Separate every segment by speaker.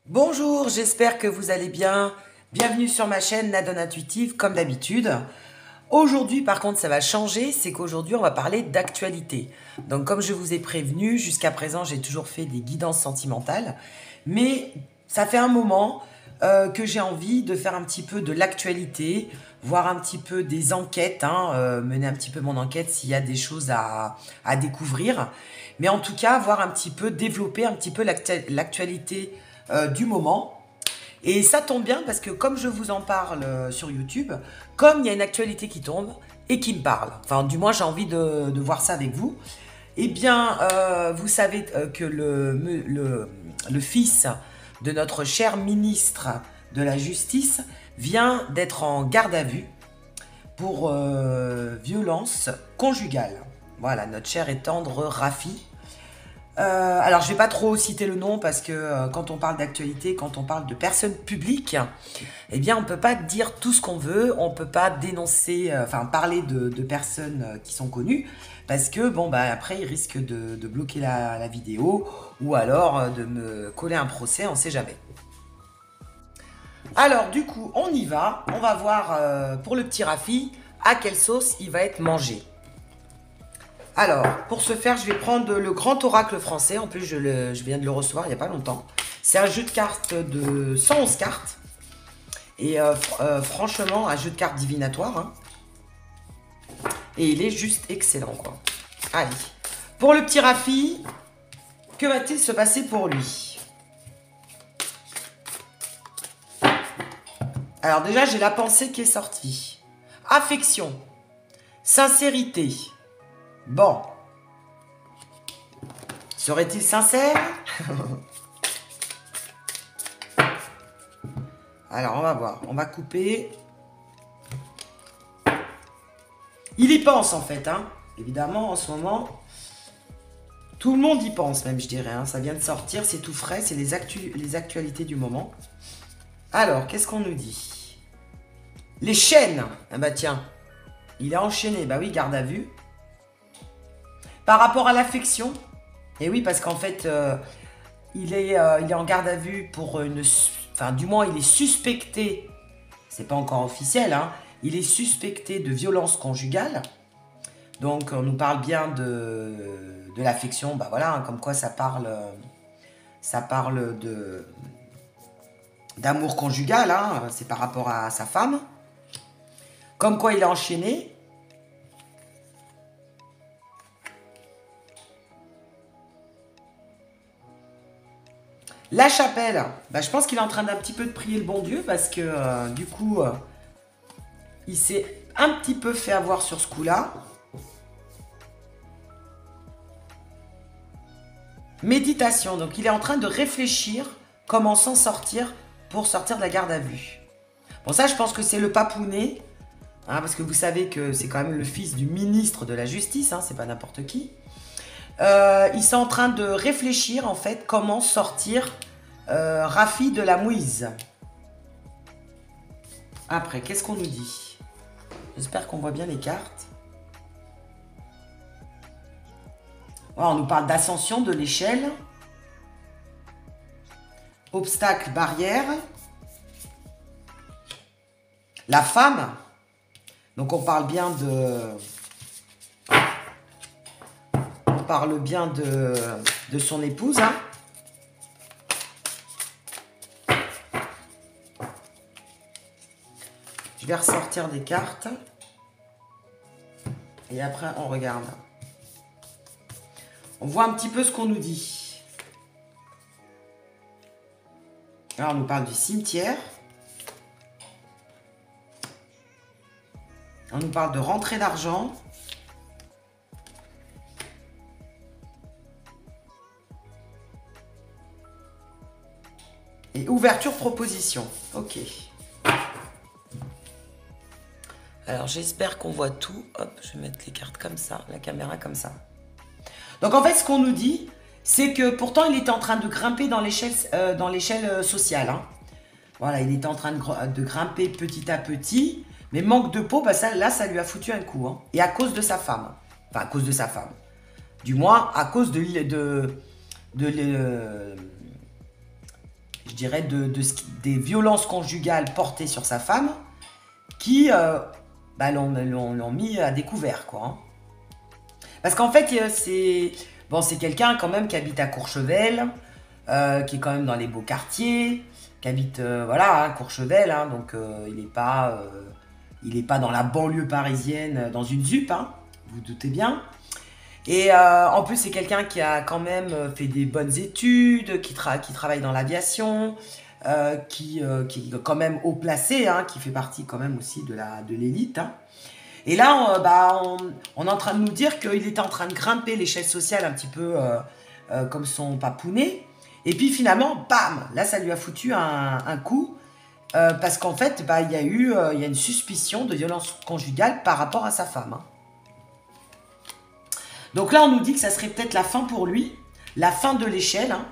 Speaker 1: Bonjour, j'espère que vous allez bien. Bienvenue sur ma chaîne Nadone Intuitive, comme d'habitude. Aujourd'hui, par contre, ça va changer, c'est qu'aujourd'hui, on va parler d'actualité. Donc, comme je vous ai prévenu, jusqu'à présent, j'ai toujours fait des guidances sentimentales. Mais ça fait un moment que j'ai envie de faire un petit peu de l'actualité, voir un petit peu des enquêtes, mener un petit peu mon enquête s'il y a des choses à découvrir. Mais en tout cas, voir un petit peu, développer un petit peu l'actualité du moment. Et ça tombe bien parce que comme je vous en parle sur YouTube, comme il y a une actualité qui tombe et qui me parle, enfin du moins j'ai envie de voir ça avec vous, eh bien vous savez que le fils de notre cher ministre de la Justice vient d'être en garde à vue pour violence conjugale. Voilà, notre cher et tendre Rafi. Alors, je vais pas trop citer le nom parce que quand on parle d'actualité, quand on parle de personnes publiques, eh bien, on peut pas dire tout ce qu'on veut, on peut pas dénoncer, parler de personnes qui sont connues parce que, bon, bah, après, ils risquent de bloquer la vidéo ou alors de me coller un procès, on sait jamais. Alors, du coup, on y va. On va voir pour le petit Rafi à quelle sauce il va être mangé. Alors, pour ce faire, je vais prendre le grand oracle français. En plus, je viens de le recevoir il n'y a pas longtemps. C'est un jeu de cartes de 111 cartes. Et franchement, un jeu de cartes divinatoire. Hein. Et il est juste excellent, quoi. Allez. Pour le petit Rafi, que va-t-il se passer pour lui? Alors déjà, j'ai la pensée qui est sortie. Affection. Sincérité. Bon. Serait-il sincère? Alors, on va voir. On va couper. Il y pense, en fait. Hein. Évidemment, en ce moment, tout le monde y pense, même, je dirais. Hein. Ça vient de sortir, c'est tout frais. C'est les actualités du moment. Alors, qu'est-ce qu'on nous dit? Les chaînes. Ah bah tiens, il est enchaîné. Bah oui, garde à vue. Par rapport à l'affection, et oui, parce qu'en fait, il est en garde à vue pour une... Enfin, du moins, il est suspecté, c'est pas encore officiel, hein, il est suspecté de violence conjugale. Donc, on nous parle bien de l'affection, bah voilà, hein, comme quoi ça parle d'amour conjugal, hein, c'est par rapport à sa femme. Comme quoi il est enchaîné. La chapelle, bah, je pense qu'il est en train d'un petit peu de prier le bon Dieu parce que du coup, il s'est un petit peu fait avoir sur ce coup-là. Méditation, donc il est en train de réfléchir comment s'en sortir pour sortir de la garde à vue. Bon, ça, je pense que c'est le papounet, hein, parce que vous savez que c'est quand même le fils du ministre de la Justice, hein, c'est pas n'importe qui. Ils sont en train de réfléchir en fait comment sortir Rafi de la mouise. Après, qu'est-ce qu'on nous dit? J'espère qu'on voit bien les cartes. Oh, on nous parle d'ascension de l'échelle. Obstacle, barrière. La femme. Donc on parle bien de... parle bien de son épouse. Hein. Je vais ressortir des cartes. Et après, on regarde. On voit un petit peu ce qu'on nous dit. Alors, on nous parle du cimetière. On nous parle de rentrée d'argent. Et ouverture proposition. Ok. Alors j'espère qu'on voit tout. Hop, je vais mettre les cartes comme ça, la caméra comme ça. Donc en fait, ce qu'on nous dit, c'est que pourtant il était en train de grimper dans l'échelle sociale. Hein. Voilà, il était en train de grimper petit à petit. Mais manque de peau, bah ça lui a foutu un coup. Hein. Et à cause de sa femme. Enfin, à cause de sa femme. Du moins, à cause je dirais, des violences conjugales portées sur sa femme qui l'ont mis à découvert, quoi. Hein. Parce qu'en fait, c'est quelqu'un quand même qui habite à Courchevel, qui est quand même dans les beaux quartiers, qui habite, voilà, hein, Courchevel, hein, donc il est pas dans la banlieue parisienne, dans une ZUP, hein, vous doutez bien. Et en plus, c'est quelqu'un qui a quand même fait des bonnes études, qui travaille dans l'aviation, qui est quand même haut placé, hein, qui fait partie quand même aussi de l'élite. Hein. Et là, on est en train de nous dire qu'il était en train de grimper l'échelle sociale un petit peu comme son papounet. Et puis finalement, bam, là, ça lui a foutu un coup. Parce qu'en fait, il y a une suspicion de violence conjugale par rapport à sa femme. Hein. Donc là, on nous dit que ça serait peut-être la fin pour lui, la fin de l'échelle. Hein,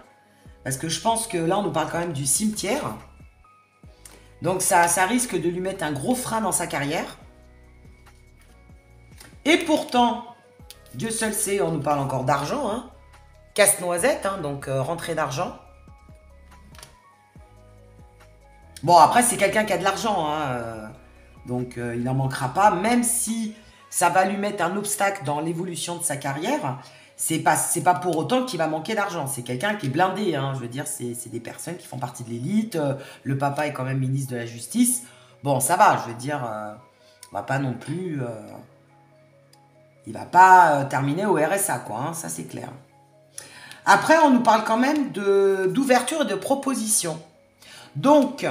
Speaker 1: parce que je pense que là, on nous parle quand même du cimetière. Donc ça risque de lui mettre un gros frein dans sa carrière. Et pourtant, Dieu seul sait, on nous parle encore d'argent, hein. Casse-noisette, hein, donc rentrée d'argent. Bon, après, c'est quelqu'un qui a de l'argent, hein, donc il n'en manquera pas, même si ça va lui mettre un obstacle dans l'évolution de sa carrière, c'est pas pour autant qu'il va manquer d'argent. C'est quelqu'un qui est blindé, hein, je veux dire, c'est des personnes qui font partie de l'élite, le papa est quand même ministre de la Justice. Bon, ça va, je veux dire, on va pas non plus... il va pas terminer au RSA, quoi, hein, ça c'est clair. Après, on nous parle quand même d'ouverture et de proposition. Donc,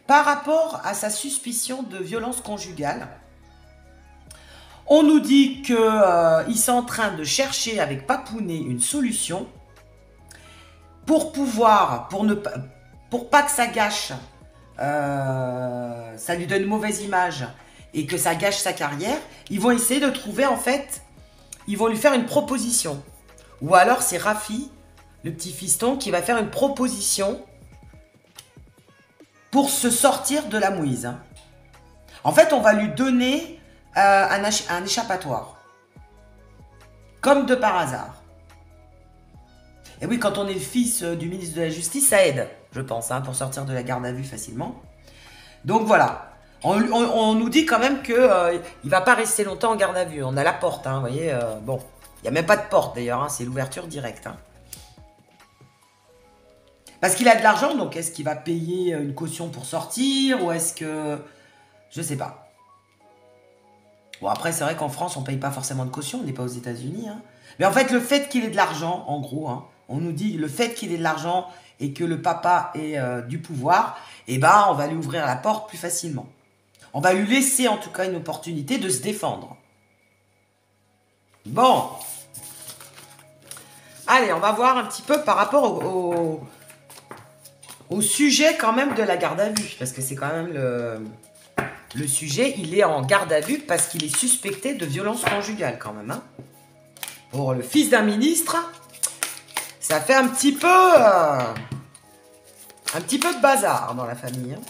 Speaker 1: par rapport à sa suspicion de violence conjugale, on nous dit qu'ils sont en train de chercher avec Papounet une solution pour pas que ça gâche, ça lui donne une mauvaise image et que ça gâche sa carrière. Ils vont essayer de trouver, en fait, ils vont lui faire une proposition. Ou alors c'est Rafi, le petit fiston, qui va faire une proposition pour se sortir de la mouise. Hein. En fait, on va lui donner un échappatoire. Comme de par hasard. Et oui, quand on est le fils du ministre de la Justice, ça aide, je pense, hein, pour sortir de la garde à vue facilement. Donc voilà. On nous dit quand même qu'il ne va pas rester longtemps en garde à vue. On a la porte, hein, vous voyez. Bon, il n'y a même pas de porte d'ailleurs, hein, c'est l'ouverture directe. Hein. Parce qu'il a de l'argent, donc est-ce qu'il va payer une caution pour sortir ou est-ce que... Je sais pas. Bon, après, c'est vrai qu'en France, on ne paye pas forcément de caution, on n'est pas aux États-Unis. Hein. Mais en fait, le fait qu'il ait de l'argent, en gros, hein, on nous dit le fait qu'il ait de l'argent et que le papa ait du pouvoir, eh ben, on va lui ouvrir la porte plus facilement. On va lui laisser en tout cas une opportunité de se défendre. Bon. Allez, on va voir un petit peu par rapport au sujet quand même de la garde à vue. Parce que c'est quand même le sujet. Il est en garde à vue parce qu'il est suspecté de violence conjugale quand même. Hein. Pour le fils d'un ministre, ça fait un petit peu de bazar dans la famille. Hein.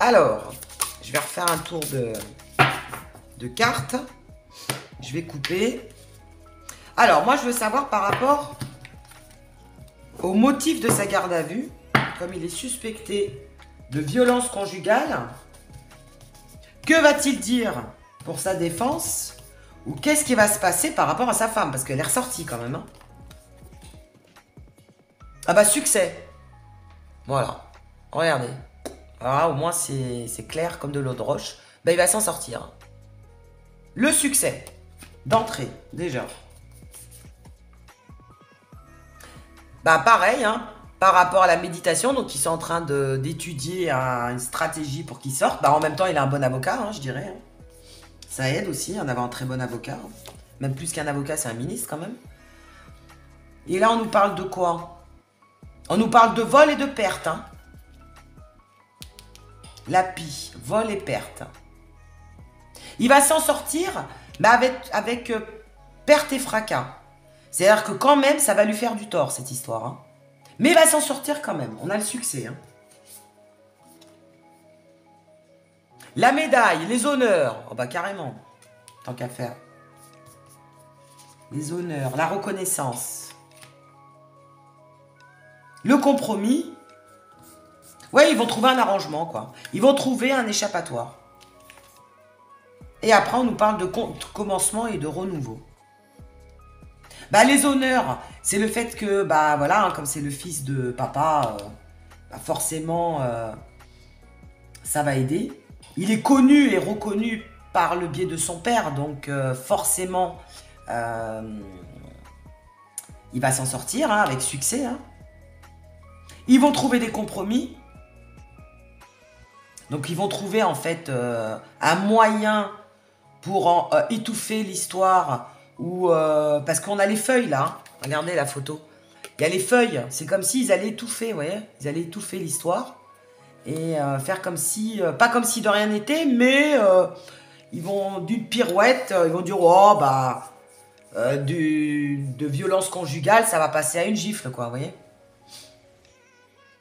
Speaker 1: Alors, je vais refaire un tour de cartes. Je vais couper. Alors, moi, je veux savoir par rapport au motif de sa garde à vue, comme il est suspecté de violence conjugale, que va-t-il dire pour sa défense ou qu'est-ce qui va se passer par rapport à sa femme? Parce qu'elle est ressortie quand même. Hein. Ah bah, succès. Voilà. Regardez. Alors là, au moins, c'est clair comme de l'eau de roche. Ben, il va s'en sortir. Le succès. D'entrée, déjà. Bah, pareil, hein, par rapport à la méditation. Donc, ils sont en train d'étudier une stratégie pour qu'il sorte. Bah, en même temps, il a un bon avocat, hein, je dirais. Hein. Ça aide aussi, en avoir un très bon avocat. Même plus qu'un avocat, c'est un ministre, quand même. Et là, on nous parle de quoi? On nous parle de vol et de perte, hein. La pie, vol et perte. Il va s'en sortir, mais avec perte et fracas. C'est-à-dire que quand même, ça va lui faire du tort, cette histoire. Hein. Mais il va s'en sortir quand même. On a le succès. Hein. La médaille, les honneurs. Oh bah carrément, tant qu'à faire. les honneurs, la reconnaissance, le compromis. Ouais, ils vont trouver un arrangement, quoi. Ils vont trouver un échappatoire. Et après, on nous parle de commencement et de renouveau. Bah, les honneurs, c'est le fait que, bah voilà, hein, comme c'est le fils de papa, bah, forcément, ça va aider. Il est connu et reconnu par le biais de son père, donc forcément, il va s'en sortir hein, avec succès. Hein. Ils vont trouver des compromis. Donc ils vont trouver en fait un moyen pour étouffer l'histoire ou parce qu'on a les feuilles là. Hein. Regardez la photo. Il y a les feuilles. C'est comme s'ils allaient étouffer, vous voyez. Ils allaient étouffer l'histoire et faire comme si, pas comme si de rien n'était, mais ils vont d'une pirouette, ils vont dire oh bah de violence conjugale, ça va passer à une gifle quoi, vous voyez.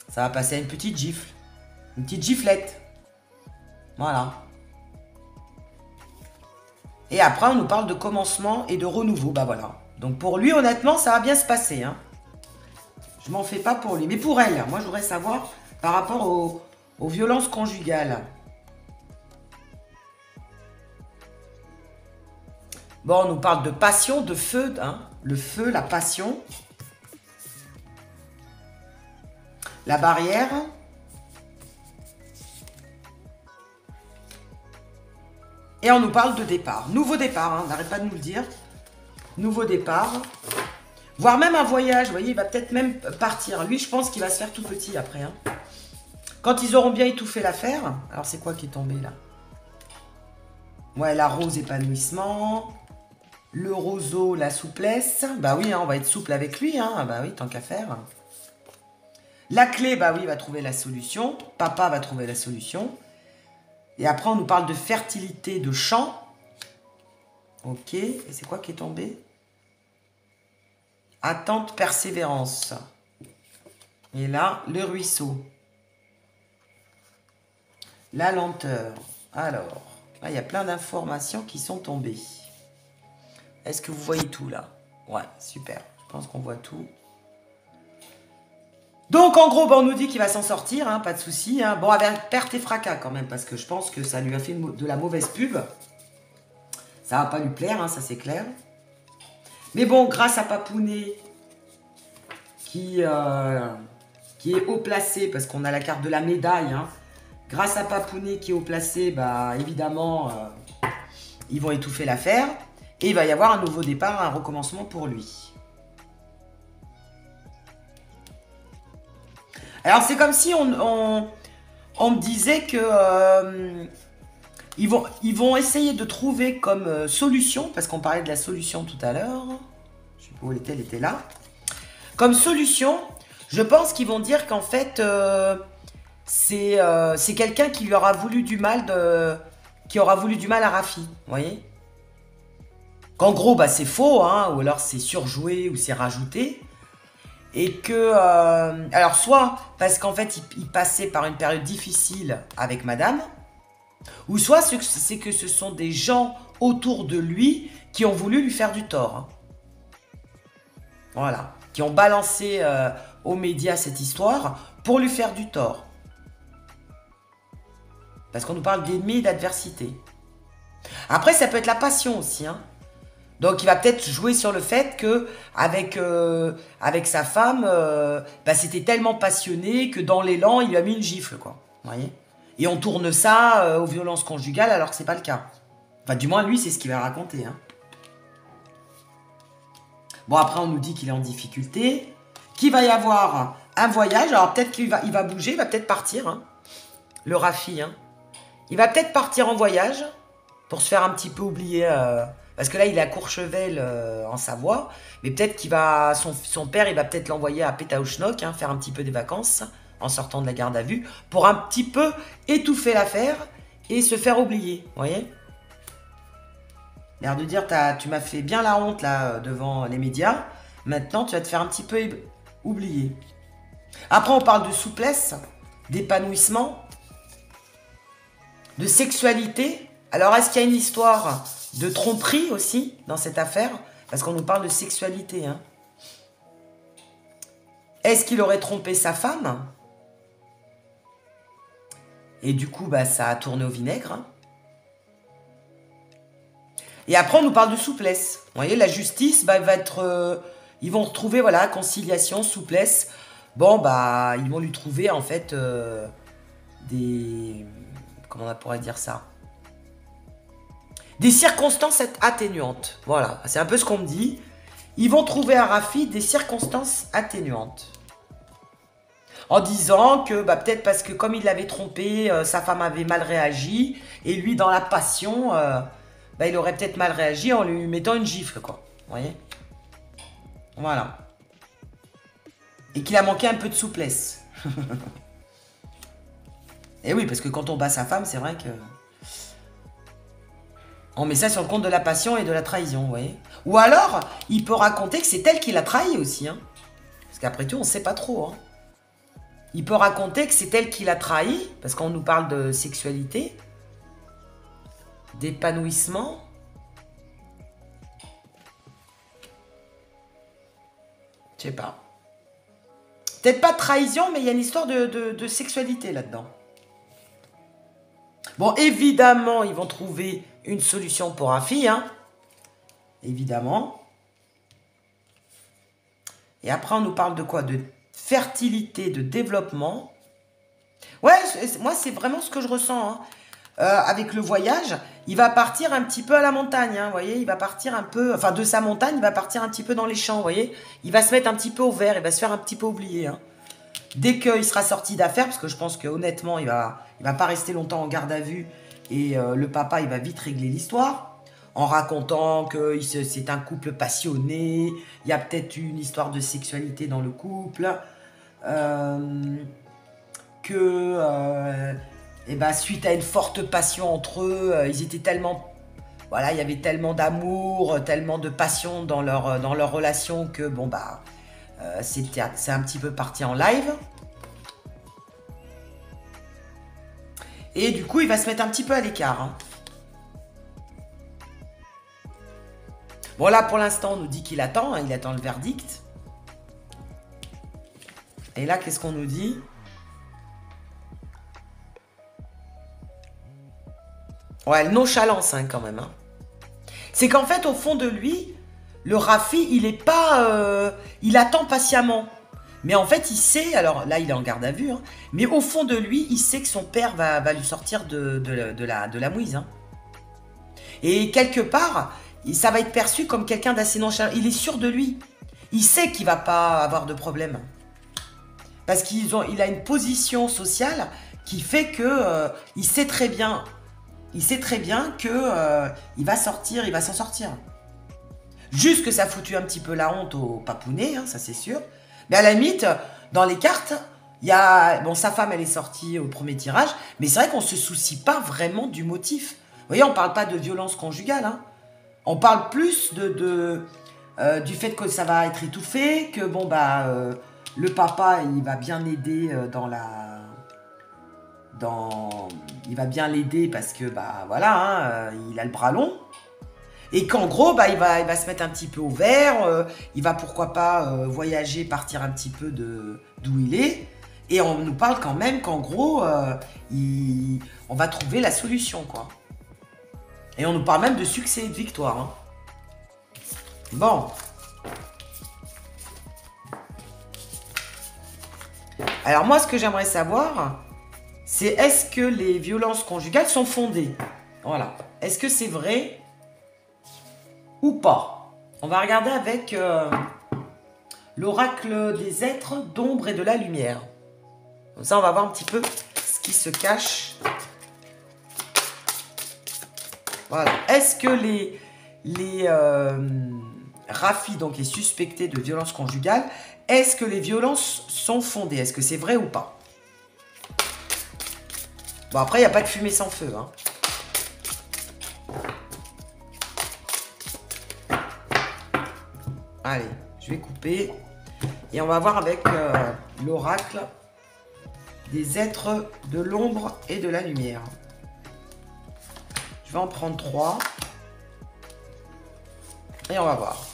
Speaker 1: Ça va passer à une petite gifle, une petite giflette. Voilà. Et après, on nous parle de commencement et de renouveau. Bah voilà. Donc pour lui, honnêtement, ça va bien se passer. Hein. Je m'en fais pas pour lui. Mais pour elle, moi, je voudrais savoir par rapport aux violences conjugales. Bon, on nous parle de passion, de feu. Hein. Le feu, la passion. La barrière. Et on nous parle de départ. Nouveau départ, hein, on n'arrête pas de nous le dire. Nouveau départ. Voire même un voyage, vous voyez, il va peut-être même partir. Lui, je pense qu'il va se faire tout petit après. Hein. Quand ils auront bien étouffé l'affaire. Alors, c'est quoi qui est tombé là? Ouais, la rose, épanouissement. Le roseau, la souplesse. Bah oui, hein, on va être souple avec lui. Hein. Bah oui, tant qu'à faire. La clé, bah oui, il va trouver la solution. Papa va trouver la solution. Et après, on nous parle de fertilité de champ. Ok. Et c'est quoi qui est tombé? Attente, persévérance. Et là, le ruisseau. La lenteur. Alors, là, il y a plein d'informations qui sont tombées. Est-ce que vous voyez tout, là? Ouais, super. Je pense qu'on voit tout. Donc, en gros, on nous dit qu'il va s'en sortir, hein, pas de souci. Hein. Bon, avec perte et fracas quand même, parce que je pense que ça lui a fait de la mauvaise pub. Ça va pas lui plaire, hein, ça c'est clair. Mais bon, grâce à Papounet, qui est haut placé, parce qu'on a la carte de la médaille, hein. Grâce à Papounet qui est haut placé, bah, évidemment, ils vont étouffer l'affaire. Et il va y avoir un nouveau départ, un recommencement pour lui. Alors, c'est comme si on me disait que ils vont essayer de trouver comme solution, parce qu'on parlait de la solution tout à l'heure. Je ne sais pas où elle était là. Comme solution, je pense qu'ils vont dire qu'en fait, c'est quelqu'un qui lui aura voulu du mal à Rafi, vous voyez. Qu'en gros, bah, c'est faux, hein, ou alors c'est surjoué, ou c'est rajouté. Et que, alors soit parce qu'en fait, il passait par une période difficile avec madame, ou soit c'est que ce sont des gens autour de lui qui ont voulu lui faire du tort. Hein. Voilà. Qui ont balancé aux médias cette histoire pour lui faire du tort. Parce qu'on nous parle d'ennemis et d'adversité. Après, ça peut être la passion aussi, hein. Donc, il va peut-être jouer sur le fait que avec sa femme, bah, c'était tellement passionné que dans l'élan, il lui a mis une gifle, quoi. Vous voyez? Et on tourne ça aux violences conjugales alors que c'est pas le cas. Enfin, du moins, lui, c'est ce qu'il va raconter. Hein. Bon, après, on nous dit qu'il est en difficulté, qu'il va y avoir un voyage. Alors, peut-être qu'il va bouger, il va peut-être partir. Hein. Le Rafi, hein. Il va peut-être partir en voyage pour se faire un petit peu oublier... parce que là, il est à Courchevel, en Savoie. Mais peut-être qu'il va... Son père, il va peut-être l'envoyer à Pétaouchnok, hein, faire un petit peu des vacances, en sortant de la garde à vue, pour un petit peu étouffer l'affaire et se faire oublier, vous voyez. L'air de dire, tu m'as fait bien la honte, là, devant les médias. Maintenant, tu vas te faire un petit peu oublier. Après, on parle de souplesse, d'épanouissement, de sexualité. Alors, est-ce qu'il y a une histoire de tromperie aussi dans cette affaire? Parce qu'on nous parle de sexualité. Hein. Est-ce qu'il aurait trompé sa femme? Et du coup, bah, ça a tourné au vinaigre. Hein. Et après, on nous parle de souplesse. Vous voyez, la justice va être... ils vont retrouver, voilà, conciliation, souplesse. Bon, bah, ils vont lui trouver, en fait, des... Comment on pourrait dire ça? Des circonstances atténuantes. Voilà, c'est un peu ce qu'on me dit. Ils vont trouver à Rafi des circonstances atténuantes. En disant que, bah, peut-être parce que comme il l'avait trompé, sa femme avait mal réagi. Et lui, dans la passion, bah, il aurait peut-être mal réagi en lui mettant une gifle, quoi. Vous voyez? Voilà. Et qu'il a manqué un peu de souplesse. Et oui, parce que quand on bat sa femme, c'est vrai que... On met ça sur le compte de la passion et de la trahison, vous voyez. Ou alors, il peut raconter que c'est elle qui l'a trahi aussi. Hein. Parce qu'après tout, on ne sait pas trop. Hein. Il peut raconter que c'est elle qui l'a trahi, parce qu'on nous parle de sexualité, d'épanouissement. Je sais pas. Peut-être pas de trahison, mais il y a une histoire de sexualité là-dedans. Bon, évidemment, ils vont trouver une solution pour Rafi, hein. Évidemment. Et après, on nous parle de quoi? De fertilité, de développement. Ouais, moi, c'est vraiment ce que je ressens. Hein. Avec le voyage, il va partir un petit peu à la montagne, hein, vous voyez. Il va partir un peu... Enfin, de sa montagne, il va partir un petit peu dans les champs, vous voyez. Il va se mettre un petit peu au vert, il va se faire un petit peu oublier, hein. Dès qu'il sera sorti d'affaires, parce que je pense qu'honnêtement, il va pas rester longtemps en garde à vue, et le papa, il va vite régler l'histoire, en racontant que c'est un couple passionné, il y a peut-être une histoire de sexualité dans le couple, et ben, suite à une forte passion entre eux, ils étaient tellement... Voilà, il y avait tellement d'amour, tellement de passion dans leur relation que, bon, bah... c'est un petit peu parti en live. Et du coup, il va se mettre un petit peu à l'écart. Hein. Bon, là, pour l'instant, on nous dit qu'il attend. Hein, il attend le verdict. Et là, qu'est-ce qu'on nous dit? Ouais, nonchalance, hein, quand même. Hein. C'est qu'en fait, au fond de lui... Le Rafi, il est pas... il attend patiemment. Mais en fait, il sait... Alors là, il est en garde à vue. Hein, mais au fond de lui, il sait que son père va lui sortir de la mouise. Hein. Et quelque part, ça va être perçu comme quelqu'un d'assez nonchalant. Il est sûr de lui. Il sait qu'il va pas avoir de problème. Parce qu'il a une position sociale qui fait que... il sait très bien... Il sait très bien que il va sortir, il va s'en sortir. Juste que ça a foutu un petit peu la honte au papounet, hein, ça c'est sûr. Mais à la limite, dans les cartes, il y a... Bon, sa femme, elle est sortie au premier tirage, mais c'est vrai qu'on ne se soucie pas vraiment du motif. Vous voyez, on ne parle pas de violence conjugale. Hein. On parle plus du fait que ça va être étouffé, que bon, bah, le papa, il va bien aider il va bien l'aider parce que, bah, voilà, hein, il a le bras long. Et qu'en gros, bah, il va se mettre un petit peu au vert, il va pourquoi pas voyager, partir un petit peu d'où il est. Et on nous parle quand même qu'en gros, on va trouver la solution, quoi. Et on nous parle même de succès et de victoire. Hein. Bon. Alors moi, ce que j'aimerais savoir, c'est est-ce que les violences conjugales sont fondées? Voilà. Est-ce que c'est vrai ou pas? On va regarder avec l'oracle des êtres d'ombre et de la lumière. Comme ça, on va voir un petit peu ce qui se cache. Voilà. Est-ce que les Rafi, donc est suspecté de violence conjugale, est-ce que les violences sont fondées? Est-ce que c'est vrai ou pas? Bon, après, il n'y a pas de fumée sans feu, hein. Allez, je vais couper. Et on va voir avec l'oracle des êtres de l'ombre et de la lumière. Je vais en prendre 3. Et on va voir.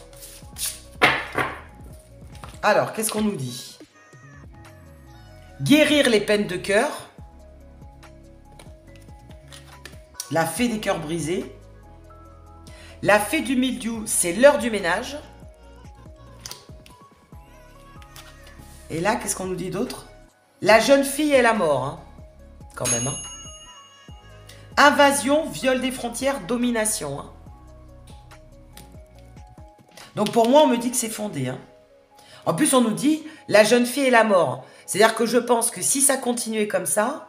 Speaker 1: Alors, qu'est-ce qu'on nous dit? Guérir les peines de cœur. La fée des cœurs brisés. La fée du mildiou, c'est l'heure du ménage. Et là, qu'est-ce qu'on nous dit d'autre? La jeune fille et la mort, hein. Quand même, hein. Invasion, viol des frontières, domination, hein. Donc pour moi, on me dit que c'est fondé, hein. En plus, on nous dit la jeune fille et la mort. C'est-à-dire que je pense que si ça continuait comme ça,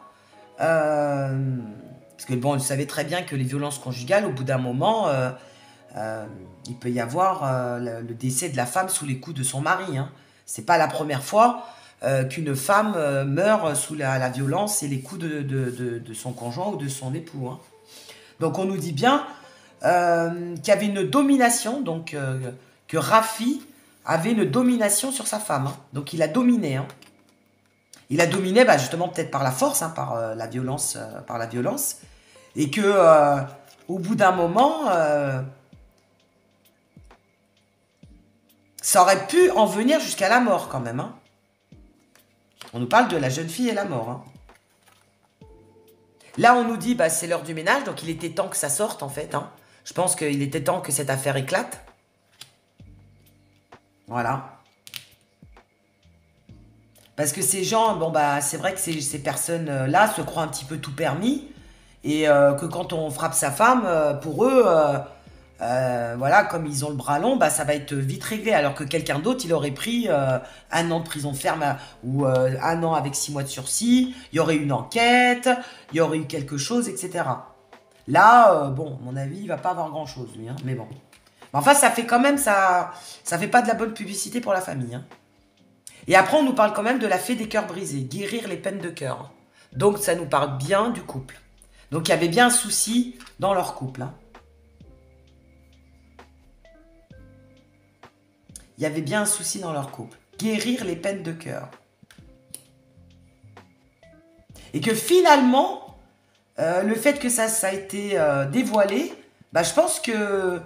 Speaker 1: parce que bon, vous savez très bien que les violences conjugales, au bout d'un moment, il peut y avoir le décès de la femme sous les coups de son mari, hein. C'est pas la première fois qu'une femme meurt sous la violence et les coups de son conjoint ou de son époux, hein. Donc on nous dit bien qu'il y avait une domination, donc que Rafi avait une domination sur sa femme, hein. Donc il a dominé, hein. Il a dominé justement peut-être par la force, hein, par la violence, et que au bout d'un moment, ça aurait pu en venir jusqu'à la mort quand même, hein. On nous parle de la jeune fille et la mort, hein. Là, on nous dit c'est l'heure du ménage, donc il était temps que ça sorte en fait, hein. Je pense qu'il était temps que cette affaire éclate. Voilà. Parce que ces gens, bon c'est vrai que ces personnes-là se croient un petit peu tout permis. Et que quand on frappe sa femme, pour eux, voilà, comme ils ont le bras long, ça va être vite réglé. Alors que quelqu'un d'autre, il aurait pris 1 an de prison ferme ou 1 an avec 6 mois de sursis. Il y aurait eu une enquête, il y aurait eu quelque chose, etc. Là, bon, à mon avis, il va pas avoir grand-chose, lui, hein, mais bon. Enfin, ça fait quand même, ça fait pas de la bonne publicité pour la famille, hein. Et après, on nous parle quand même de la fée des cœurs brisés, guérir les peines de cœur. Donc, ça nous parle bien du couple. Donc, il y avait bien un souci dans leur couple, hein. Il y avait bien un souci dans leur couple. Guérir les peines de cœur. Et que finalement, le fait que ça a été dévoilé, je pense que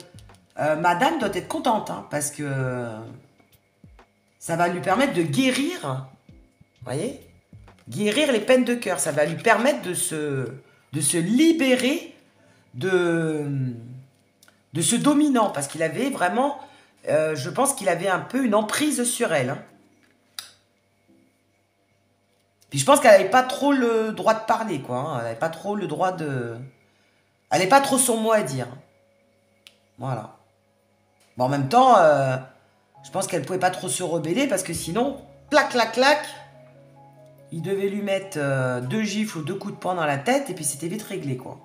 Speaker 1: madame doit être contente, hein, parce que ça va lui permettre de guérir, vous voyez, guérir les peines de cœur. Ça va lui permettre de se libérer de ce dominant, parce qu'il avait vraiment, je pense qu'il avait un peu une emprise sur elle, hein. Puis je pense qu'elle n'avait pas trop le droit de parler, quoi, hein. Elle n'avait pas trop le droit de... Elle n'avait pas trop son mot à dire. Voilà. Bon, en même temps, je pense qu'elle pouvait pas trop se rebeller, parce que sinon, clac, clac, clac, il devait lui mettre 2 gifles ou 2 coups de poing dans la tête, et puis c'était vite réglé, quoi.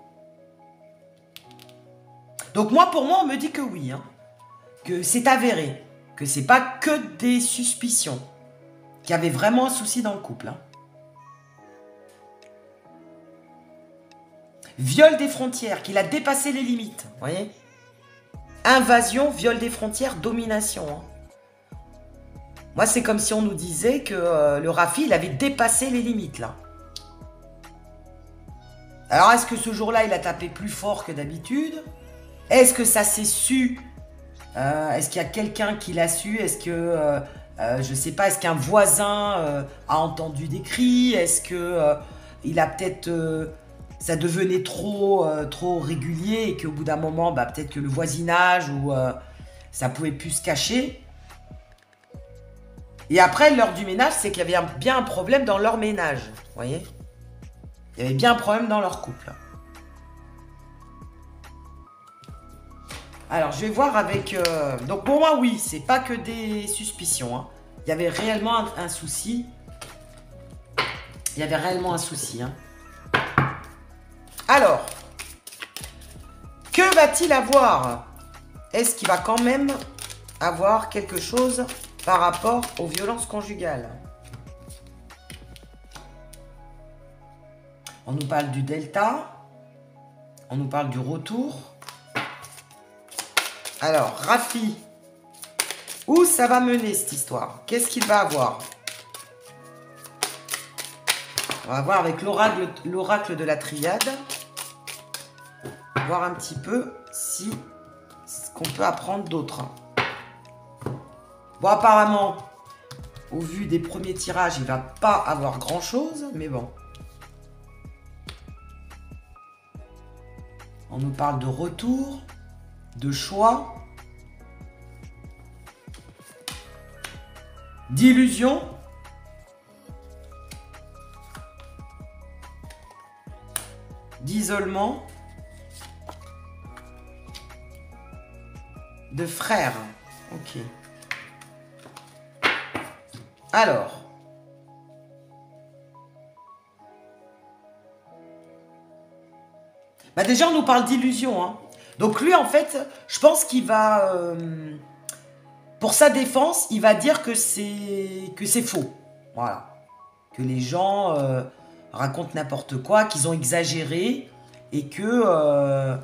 Speaker 1: Donc moi, pour moi, on me dit que oui, hein, que c'est avéré, que c'est pas que des suspicions, qu'il y avait vraiment un souci dans le couple, hein. Viol des frontières, qu'il a dépassé les limites, vous voyez. Invasion, viol des frontières, domination, hein. Moi, c'est comme si on nous disait que le Rafi, il avait dépassé les limites, là. Alors, est-ce que ce jour-là, il a tapé plus fort que d'habitude? Est-ce que ça s'est su? Est-ce qu'il y a quelqu'un qui l'a su? Est-ce que, je sais pas, est-ce qu'un voisin a entendu des cris? Est-ce que il a peut-être... ça devenait trop régulier et qu'au bout d'un moment, peut-être que le voisinage ou ça pouvait plus se cacher. Et après, l'heure du ménage, c'est qu'il y avait bien un problème dans leur ménage, vous voyez? Il y avait bien un problème dans leur couple. Alors, je vais voir avec... Donc, pour moi, oui, c'est pas que des suspicions, hein. Il y avait réellement un souci. Il y avait réellement un souci, hein. Alors, que va-t-il avoir? Est-ce qu'il va quand même avoir quelque chose par rapport aux violences conjugales? On nous parle du delta. On nous parle du retour. Alors, Rafi, où ça va mener cette histoire? Qu'est-ce qu'il va avoir? On va voir avec l'oracle de la triade. Voir un petit peu si ce qu'on peut apprendre d'autre. Bon, apparemment, Au vu des premiers tirages, il va pas avoir grand-chose, mais bon. On nous parle de retour, de choix, d'illusion, d'isolement, de frère. Ok. Alors. Bah déjà, on nous parle d'illusion. Hein. Donc lui, en fait, je pense qu'il va... pour sa défense, il va dire que c'est faux. Voilà. Que les gens racontent n'importe quoi, qu'ils ont exagéré et que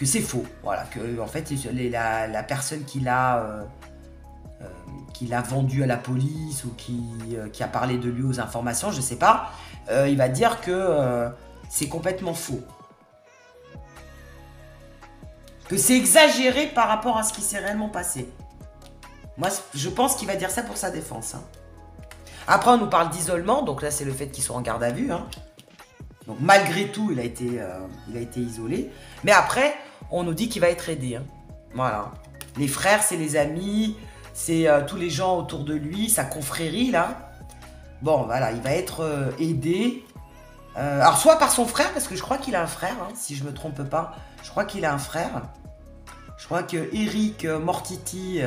Speaker 1: c'est faux. Voilà. Que, en fait, la personne qui l'a vendu à la police ou qui a parlé de lui aux informations, je ne sais pas, il va dire que c'est complètement faux. Que c'est exagéré par rapport à ce qui s'est réellement passé. Moi, je pense qu'il va dire ça pour sa défense. Hein. Après, on nous parle d'isolement, donc là, c'est le fait qu'ils soient en garde à vue. Hein. Donc, malgré tout, il a été isolé. Mais après, on nous dit qu'il va être aidé. Hein. Voilà. Les frères, c'est les amis, c'est tous les gens autour de lui, sa confrérie, là. Bon, voilà, il va être aidé. Alors, soit par son frère, parce que je crois qu'il a un frère, hein, si je ne me trompe pas. Je crois qu'il a un frère. Je crois que Éric Mortiti,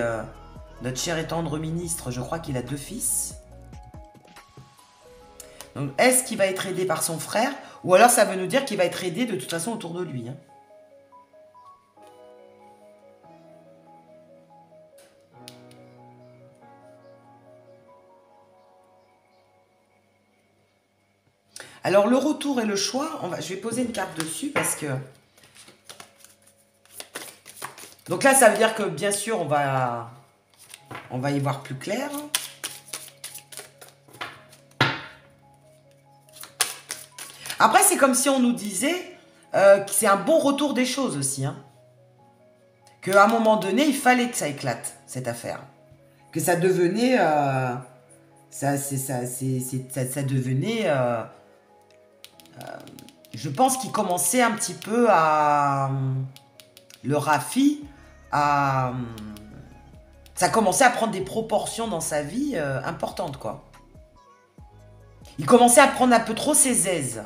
Speaker 1: notre cher et tendre ministre, je crois qu'il a 2 fils. Donc, est-ce qu'il va être aidé par son frère? Ou alors, ça veut nous dire qu'il va être aidé de toute façon autour de lui. Hein. Alors, le retour et le choix, je vais poser une carte dessus parce que... Donc là, ça veut dire que, bien sûr, on va y voir plus clair. Après, c'est comme si on nous disait que c'est un bon retour des choses aussi. Hein. Qu'à un moment donné, il fallait que ça éclate, cette affaire. Que ça devenait... ça devenait... je pense qu'il commençait un petit peu à... le Rafi, ça commençait à prendre des proportions dans sa vie importantes, quoi. Il commençait à prendre un peu trop ses aises.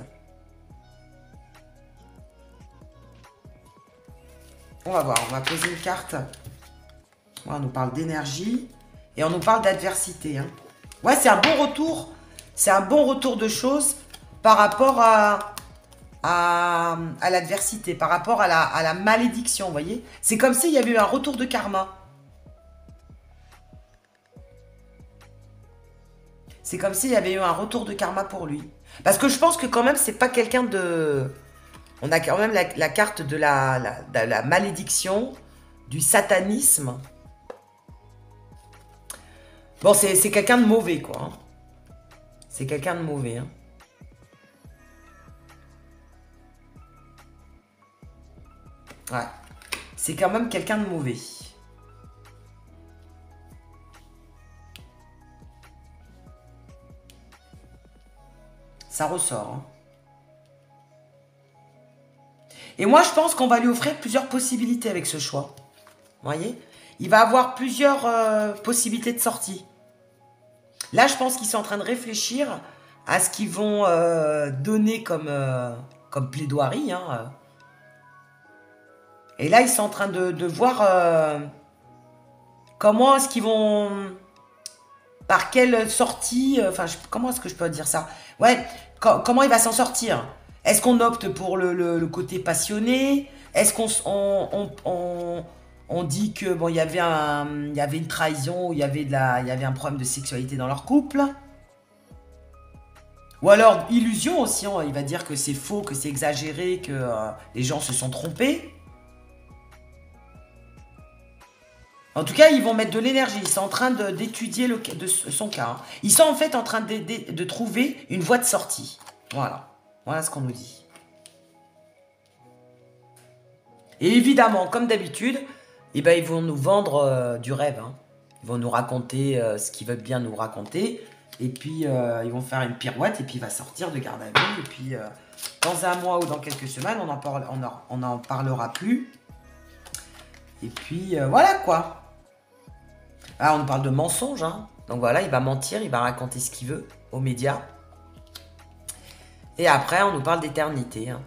Speaker 1: On va voir, on va poser une carte. On nous parle d'énergie et on nous parle d'adversité. Hein. Ouais, c'est un bon retour. C'est un bon retour de choses par rapport à l'adversité, par rapport à la malédiction, vous voyez. C'est comme s'il y avait eu un retour de karma. C'est comme s'il y avait eu un retour de karma pour lui. Parce que je pense que quand même, c'est pas quelqu'un de... On a quand même la carte de la malédiction, du satanisme. Bon, c'est quelqu'un de mauvais, quoi. Hein. C'est quelqu'un de mauvais, hein. Ouais. C'est quand même quelqu'un de mauvais. Ça ressort. Hein. Et moi, je pense qu'on va lui offrir plusieurs possibilités avec ce choix. Vous voyez? Il va avoir plusieurs possibilités de sortie. Là, je pense qu'ils sont en train de réfléchir à ce qu'ils vont donner comme plaidoirie. Hein. Et là, ils sont en train de voir comment est-ce qu'ils vont... Par quelle sortie... Enfin, comment est-ce que je peux dire ça? Ouais, comment il va s'en sortir? Est-ce qu'on opte pour le côté passionné? Est-ce on dit que bon, il y avait une trahison, il y avait un problème de sexualité dans leur couple? Ou alors, illusion aussi, hein, il va dire que c'est faux, que c'est exagéré, que les gens se sont trompés. En tout cas, ils vont mettre de l'énergie. Ils sont en train d'étudier son cas. Hein. Ils sont en fait en train de trouver une voie de sortie. Voilà. Voilà ce qu'on nous dit. Et évidemment, comme d'habitude, eh ben, ils vont nous vendre du rêve. Hein. Ils vont nous raconter ce qu'ils veulent bien nous raconter. Et puis, ils vont faire une pirouette et puis il va sortir de garde à vue. Et puis, dans un mois ou dans quelques semaines, on n'en parlera plus. Et puis, voilà quoi. Alors, on nous parle de mensonges. Hein. Donc voilà, il va mentir, il va raconter ce qu'il veut aux médias. Et après, on nous parle d'éternité. Hein.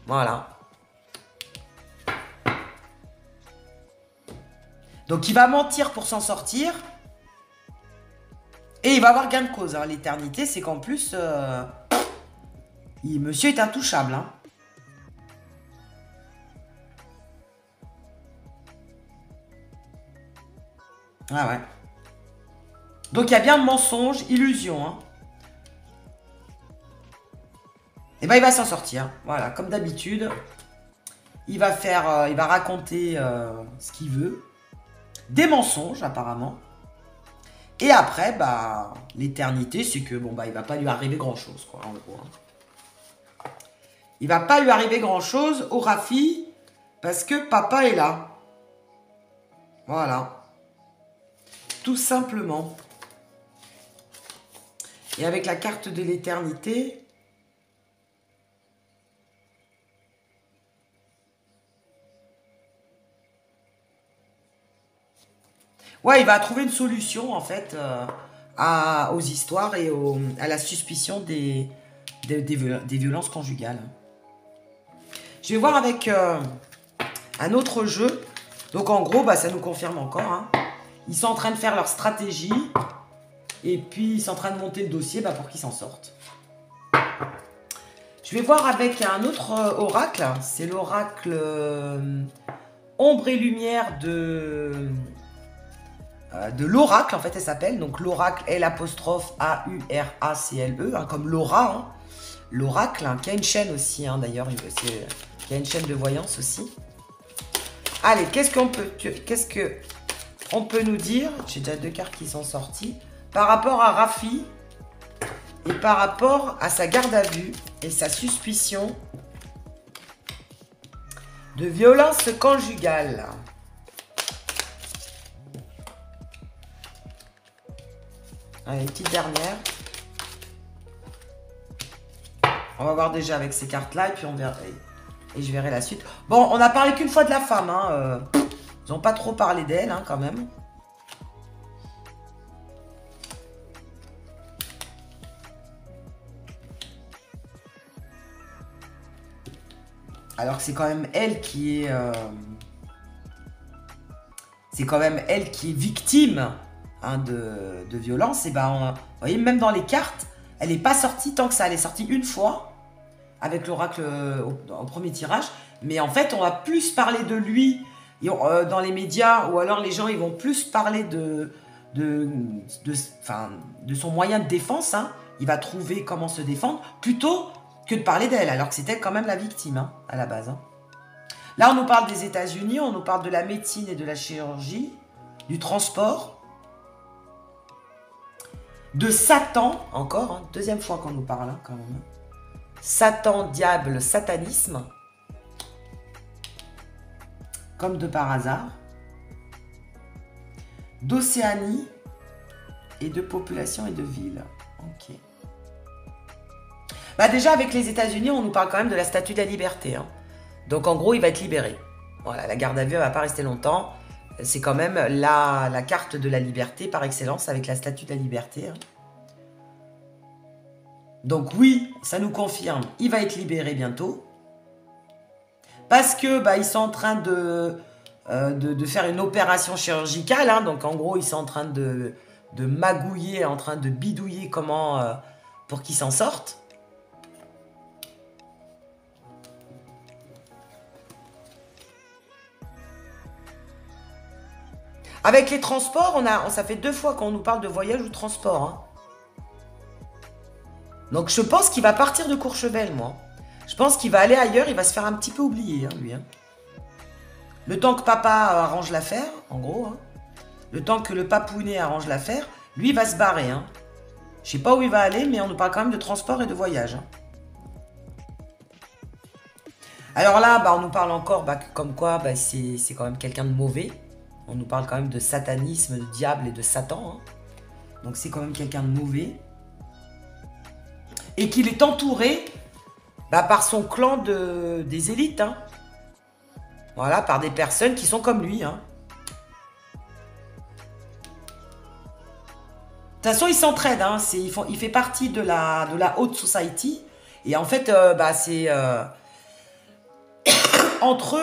Speaker 1: Voilà. Donc, il va mentir pour s'en sortir. Et il va avoir gain de cause. Hein. L'éternité, c'est qu'en plus, monsieur est intouchable. Hein. Ah ouais. Donc, il y a bien mensonge, illusion. Hein. Et ben, il va s'en sortir. Voilà, comme d'habitude. Il va raconter ce qu'il veut. Des mensonges, apparemment. Et après, bah, l'éternité, c'est que, bon, bah, il va pas lui arriver grand-chose, quoi, en gros. Hein. Il va pas lui arriver grand-chose au Rafi, parce que papa est là. Voilà. Tout simplement. Et avec la carte de l'éternité... Ouais, il va trouver une solution, en fait, aux histoires et à la suspicion des violences conjugales. Je vais voir avec un autre jeu. Donc, en gros, bah, ça nous confirme encore. Hein. Ils sont en train de faire leur stratégie. Et puis, ils sont en train de monter le dossier bah, pour qu'ils s'en sortent. Je vais voir avec un autre oracle. C'est l'oracle Ombre et Lumière de l'oracle, en fait, elle s'appelle. Donc, l'oracle L''A-U-R-A-C-L-E, hein, comme Laura. Hein. L'oracle, hein, qui a une chaîne aussi, hein, d'ailleurs. Il y a une chaîne de voyance aussi. Allez, qu'est-ce qu'on peut nous dire? J'ai déjà 2 cartes qui sont sorties. Par rapport à Rafi et par rapport à sa garde à vue et sa suspicion de violence conjugale. Allez, une petite dernière. On va voir déjà avec ces cartes-là et puis on verra. Et je verrai la suite. Bon, on n'a parlé qu'une fois de la femme. Hein. Ils n'ont pas trop parlé d'elle, hein, quand même. Alors que c'est quand même elle qui est... c'est quand même elle qui est victime hein, de violence. Et ben, vous voyez, même dans les cartes, elle n'est pas sortie tant que ça. Elle est sortie une fois avec l'oracle au premier tirage. Mais en fait, on va plus parler de lui dans les médias. Ou alors les gens ils vont plus parler de son moyen de défense. Hein. Il va trouver comment se défendre plutôt que de parler d'elle. Alors que c'était quand même la victime hein, à la base. Hein. Là, on nous parle des États-Unis, on nous parle de la médecine et de la chirurgie, du transport, de Satan, encore, hein, deuxième fois qu'on nous parle, hein, quand même. Satan, diable, satanisme, comme de par hasard, d'Océanie et de population et de ville. Ok. Bah déjà, avec les États-Unis, on nous parle quand même de la Statue de la Liberté, hein. Donc, en gros, il va être libéré. Voilà, la garde à vue, elle ne va pas rester longtemps. C'est quand même la carte de la liberté par excellence avec la Statue de la Liberté. Hein. Donc, oui, ça nous confirme, il va être libéré bientôt. Parce que bah, ils sont en train de faire une opération chirurgicale. Hein. Donc, en gros, ils sont en train de magouiller, en train de bidouiller comment pour qu'ils s'en sortent. Avec les transports, ça fait 2 fois qu'on nous parle de voyage ou de transport. Hein. Donc je pense qu'il va partir de Courchevel, moi. Je pense qu'il va aller ailleurs, il va se faire un petit peu oublier, hein, lui. Hein. Le temps que papa arrange l'affaire, en gros. Hein. Le temps que le papounet arrange l'affaire, lui, il va se barrer. Hein. Je sais pas où il va aller, mais on nous parle quand même de transport et de voyage. Hein. Alors là, bah, on nous parle encore comme quoi bah, c'est quand même quelqu'un de mauvais. On nous parle quand même de satanisme, de diable et de Satan. Hein. Donc c'est quand même quelqu'un de mauvais. Et qu'il est entouré par son clan des élites. Hein. Voilà, par des personnes qui sont comme lui. Hein. De toute façon, il s'entraide. Hein. Il fait partie de la haute society. Et en fait, c'est entre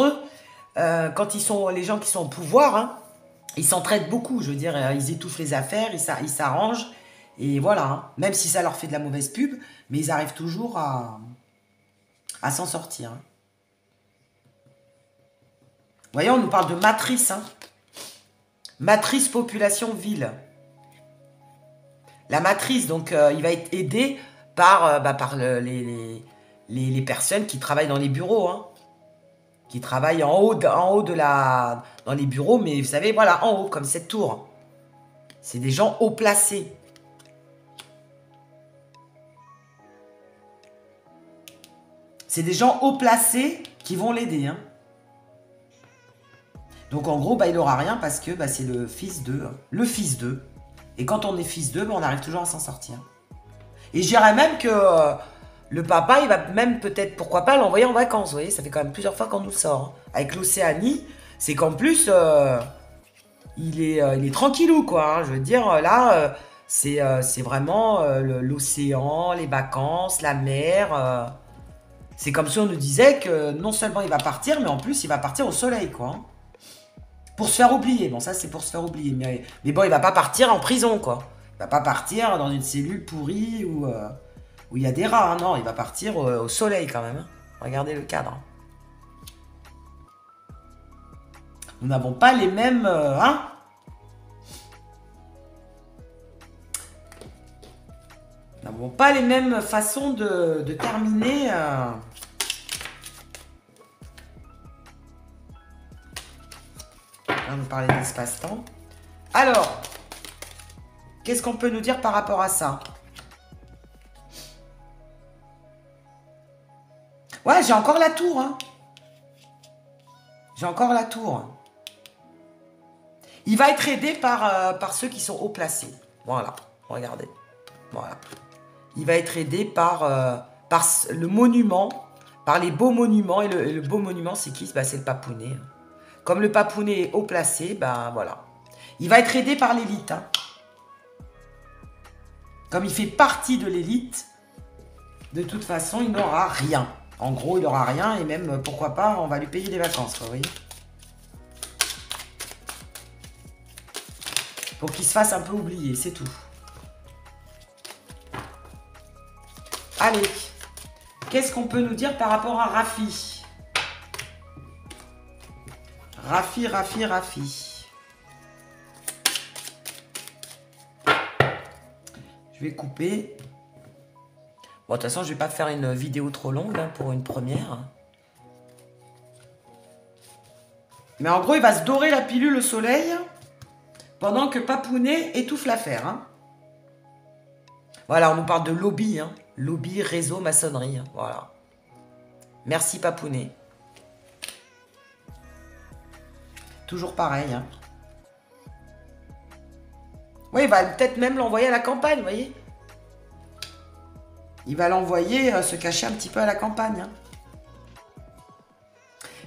Speaker 1: eux, quand ils sont les gens qui sont au pouvoir, hein, ils s'entraident beaucoup. Je veux dire, ils étouffent les affaires, ils s'arrangent. Et voilà, hein. Même si ça leur fait de la mauvaise pub, mais ils arrivent toujours à s'en sortir. Hein. Vous voyez, on nous parle de matrice. Hein. Matrice population ville. La matrice, donc, il va être aidé par les personnes qui travaillent dans les bureaux. Hein. Qui travaillent en haut dans les bureaux, mais vous savez, voilà, en haut, comme cette tour. C'est des gens haut placés. C'est des gens haut placés qui vont l'aider. Hein. Donc en gros, il n'aura rien parce que c'est le fils d'eux. Le fils d'eux. Et quand on est fils d'eux, on arrive toujours à s'en sortir. Et je dirais même que le papa, il va même peut-être, pourquoi pas, l'envoyer en vacances. Vous voyez, ça fait quand même plusieurs fois qu'on nous le sort. Hein. Avec l'Océanie, c'est qu'en plus, il est tranquillou, quoi. Hein. Je veux dire, là, c'est vraiment l'océan, les vacances, la mer. C'est comme si on nous disait que non seulement il va partir, mais en plus, il va partir au soleil, quoi. Hein. Pour se faire oublier. Bon, ça, c'est pour se faire oublier. Mais bon, il va pas partir en prison, quoi. Il va pas partir dans une cellule pourrie où il y a des rats. Hein. Non, il va partir au soleil, quand même. Hein. Regardez le cadre. Nous n'avons pas les mêmes... hein. Nous n'avons pas les mêmes façons de terminer... On va nous parler d'espace-temps. Alors, qu'est-ce qu'on peut nous dire par rapport à ça? Ouais, j'ai encore la tour. Hein. J'ai encore la tour. Il va être aidé par ceux qui sont haut placés. Voilà, regardez. Voilà. Il va être aidé par le monument, par les beaux monuments. Et le beau monument, c'est qui? C'est le papounet. Comme le papounet est haut placé, voilà. Il va être aidé par l'élite. Hein. Comme il fait partie de l'élite, de toute façon, il n'aura rien. En gros, il n'aura rien et même, pourquoi pas, on va lui payer des vacances, vous voyez. Pour qu'il se fasse un peu oublier, c'est tout. Allez, qu'est-ce qu'on peut nous dire par rapport à Rafi? Rafi. Je vais couper. Bon, de toute façon, je ne vais pas faire une vidéo trop longue hein, pour une première. Mais en gros, il va se dorer la pilule au soleil pendant que Papounet étouffe l'affaire. Hein. Voilà, on nous parle de lobby. Hein. Lobby, réseau, maçonnerie. Hein. Voilà. Merci Papounet. Toujours pareil. Hein. Oui, il va peut-être même l'envoyer à la campagne, vous voyez. Il va l'envoyer se cacher un petit peu à la campagne. Hein.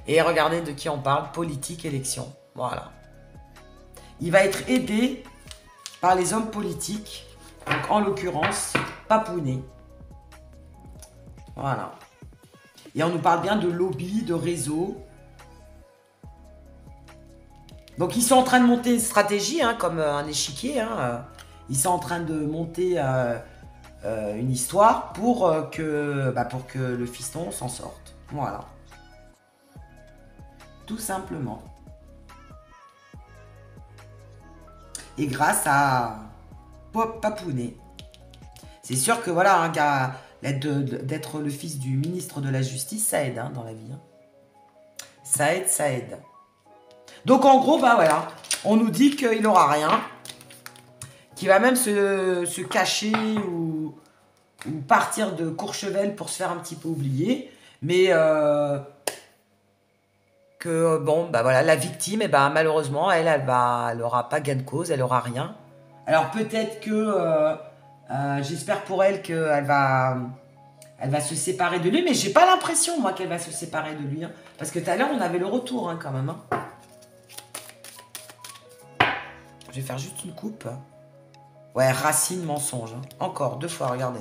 Speaker 1: Et regardez de qui on parle, politique, élection. Voilà. Il va être aidé par les hommes politiques, donc en l'occurrence, Papounet. Voilà. Et on nous parle bien de lobby, de réseau. Donc, ils sont en train de monter une stratégie, hein, comme un échiquier. Hein. Ils sont en train de monter une histoire pour que le fiston s'en sorte. Voilà. Tout simplement. Et grâce à Papounet. C'est sûr que, voilà, un gars, d'être le fils du ministre de la Justice, ça aide hein, dans la vie. Hein. Ça aide. Donc en gros, voilà, on nous dit qu'il n'aura rien, qu'il va même se cacher ou partir de Courchevel pour se faire un petit peu oublier, mais que, bon, bah voilà, la victime, eh ben, malheureusement, elle aura pas gain de cause, elle aura rien. Alors peut-être que, j'espère pour elle qu'elle elle va se séparer de lui, mais j'ai pas l'impression, moi, qu'elle va se séparer de lui. Hein. Parce que tout à l'heure, on avait le retour, hein, quand même. Hein. Je vais faire juste une coupe. Ouais, racine, mensonge. Hein. Encore, 2 fois, regardez.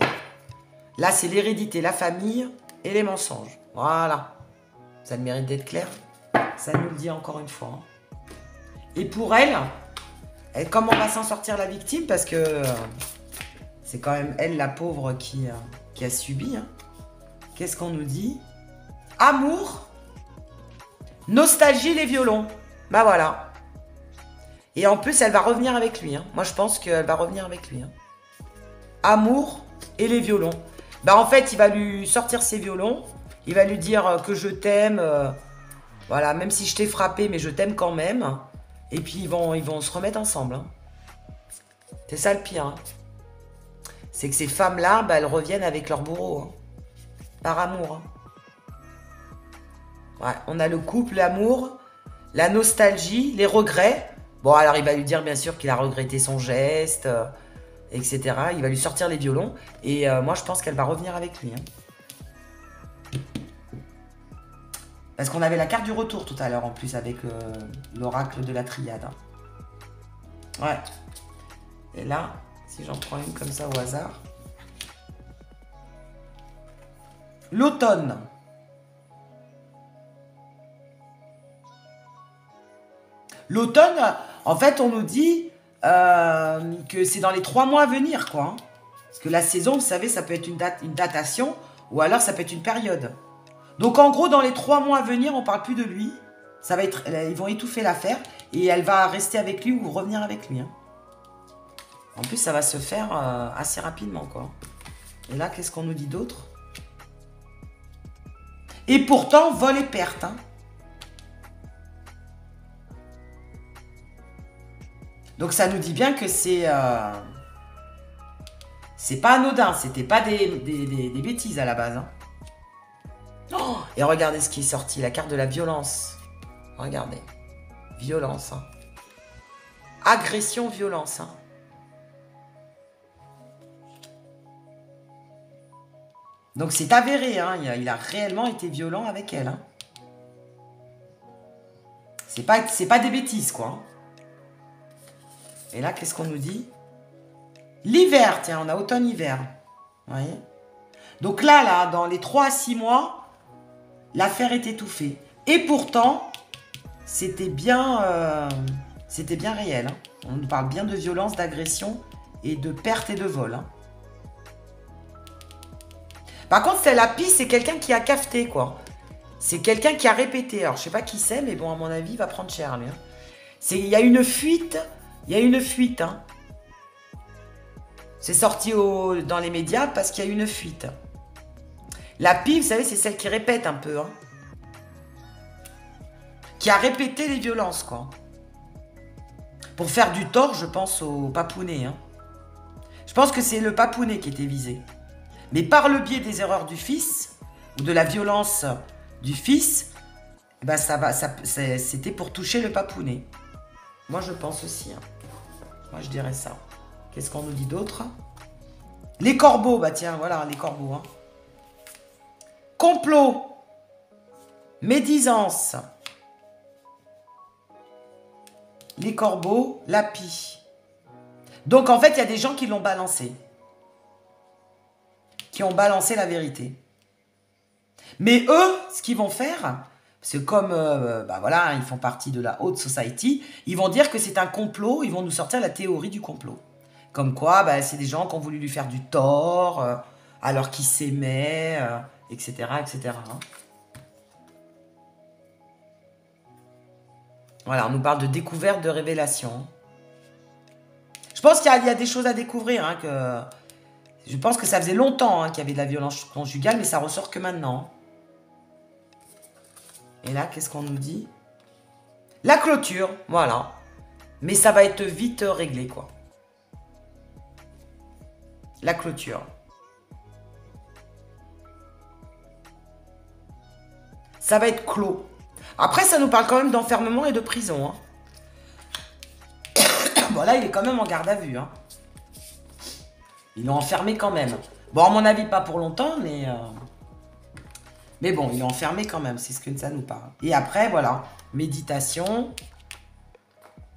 Speaker 1: Là, c'est l'hérédité, la famille et les mensonges. Voilà. Ça a le mérite d'être clair. Ça nous le dit encore une fois. Hein. Et pour elle, comment va s'en sortir la victime? Parce que c'est quand même elle, la pauvre, qui a subi. Hein. Qu'est-ce qu'on nous dit? Amour, nostalgie, les violons. Bah voilà. Et en plus, elle va revenir avec lui. Hein. Moi, je pense qu'elle va revenir avec lui. Hein. Amour et les violons. Bah en fait, il va lui sortir ses violons. Il va lui dire que je t'aime. Voilà, même si je t'ai frappé, mais je t'aime quand même. Et puis, ils vont se remettre ensemble. Hein. C'est ça le pire. Hein. C'est que ces femmes-là, bah, elles reviennent avec leur bourreau. Hein. Par amour. Hein. Ouais, on a le couple, l'amour, la nostalgie, les regrets. Bon, alors il va lui dire bien sûr qu'il a regretté son geste, etc. Il va lui sortir les violons. Et moi, je pense qu'elle va revenir avec lui. Hein. Parce qu'on avait la carte du retour tout à l'heure, en plus, avec l'oracle de la triade. Hein. Ouais. Et là, si j'en prends une comme ça au hasard. L'automne. L'automne, en fait, on nous dit que c'est dans les 3 mois à venir, quoi. Hein. Parce que la saison, vous savez, ça peut être une datation, ou alors ça peut être une période. Donc, en gros, dans les 3 mois à venir, on parle plus de lui. Ça va être, ils vont étouffer l'affaire, et elle va rester avec lui ou revenir avec lui. Hein. En plus, ça va se faire assez rapidement, quoi. Et là, qu'est-ce qu'on nous dit d'autre? Et pourtant, vol et perte, hein. Donc ça nous dit bien que c'est pas anodin, c'était pas des bêtises à la base. Hein. Oh, et regardez ce qui est sorti, la carte de la violence. Regardez, violence. Hein. Agression, violence. Hein. Donc c'est avéré, hein, il a réellement été violent avec elle. Hein. C'est pas des bêtises, quoi. Hein. Et là, qu'est-ce qu'on nous dit? L'hiver, tiens, on a automne-hiver. Vous voyez? Donc là, dans les 3 à 6 mois, l'affaire est étouffée. Et pourtant, c'était bien réel. Hein. On nous parle bien de violence, d'agression et de perte et de vol. Hein. Par contre, c'est la piste, c'est quelqu'un qui a cafeté, quoi. C'est quelqu'un qui a répété. Alors, je sais pas qui c'est, mais bon, à mon avis, il va prendre cher, lui. Hein. Il y a une fuite. Il y a une fuite. Hein. C'est sorti dans les médias parce qu'il y a une fuite. La pie, vous savez, c'est celle qui répète un peu. Hein. Qui a répété les violences, quoi. Pour faire du tort, je pense au papounet. Hein. Je pense que c'est le papounet qui était visé. Mais par le biais des erreurs du fils, ou de la violence du fils, ben c'était pour toucher le papounet. Moi, je pense aussi. Hein. Moi, je dirais ça. Qu'est-ce qu'on nous dit d'autre? Les corbeaux, bah tiens, voilà, les corbeaux. Hein. Complot. Médisance. Les corbeaux, la pie. Donc, en fait, il y a des gens qui l'ont balancé. Qui ont balancé la vérité. Mais eux, ce qu'ils vont faire, parce que comme, bah voilà, ils font partie de la haute society, ils vont dire que c'est un complot, ils vont nous sortir la théorie du complot. Comme quoi, bah, c'est des gens qui ont voulu lui faire du tort, alors qu'ils s'aimaient, etc., etc. Hein. Voilà, on nous parle de découverte, de révélation. Je pense qu'il y a des choses à découvrir, hein, je pense que ça faisait longtemps hein, qu'il y avait de la violence conjugale, mais ça ressort que maintenant. Et là, qu'est-ce qu'on nous dit? La clôture, voilà. Mais ça va être vite réglé, quoi. La clôture. Ça va être clos. Après, ça nous parle quand même d'enfermement et de prison. Hein. Bon, là, il est quand même en garde à vue. Hein. Il est enfermé quand même. Bon, à mon avis, pas pour longtemps, mais... Mais bon, il est enfermé quand même, c'est ce que ça nous parle. Et après, voilà, méditation.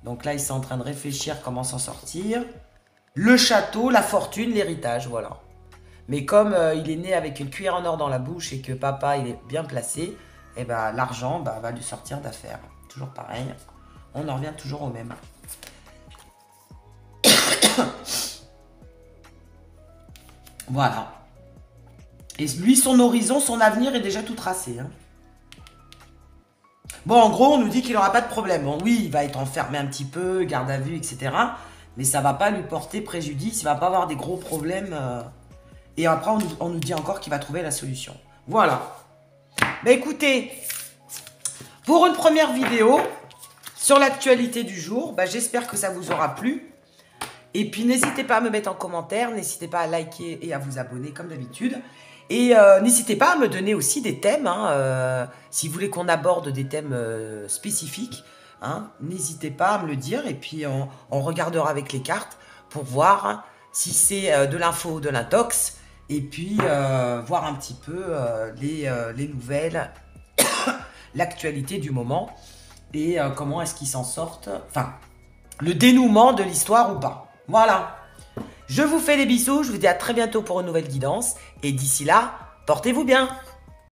Speaker 1: Donc là, ils sont en train de réfléchir comment s'en sortir. Le château, la fortune, l'héritage, voilà. Mais comme il est né avec une cuillère en or dans la bouche et que papa, il est bien placé, eh ben, l'argent va lui sortir d'affaire. Toujours pareil, on en revient toujours au même. Voilà. Et lui, son horizon, son avenir est déjà tout tracé. Hein. Bon, en gros, on nous dit qu'il n'aura pas de problème. Bon, oui, il va être enfermé un petit peu, garde à vue, etc. Mais ça ne va pas lui porter préjudice. Il ne va pas avoir des gros problèmes. Et après, on nous dit encore qu'il va trouver la solution. Voilà. Bah écoutez, pour une première vidéo sur l'actualité du jour, bah, j'espère que ça vous aura plu. Et puis, n'hésitez pas à me mettre en commentaire. N'hésitez pas à liker et à vous abonner comme d'habitude. Et n'hésitez pas à me donner aussi des thèmes, hein, si vous voulez qu'on aborde des thèmes spécifiques, hein, n'hésitez pas à me le dire et puis on regardera avec les cartes pour voir si c'est de l'info ou de l'intox et puis voir un petit peu les nouvelles, l'actualité du moment et comment est-ce qu'ils s'en sortent, enfin, le dénouement de l'histoire ou pas. Voilà. Je vous fais des bisous, je vous dis à très bientôt pour une nouvelle guidance. Et d'ici là, portez-vous bien.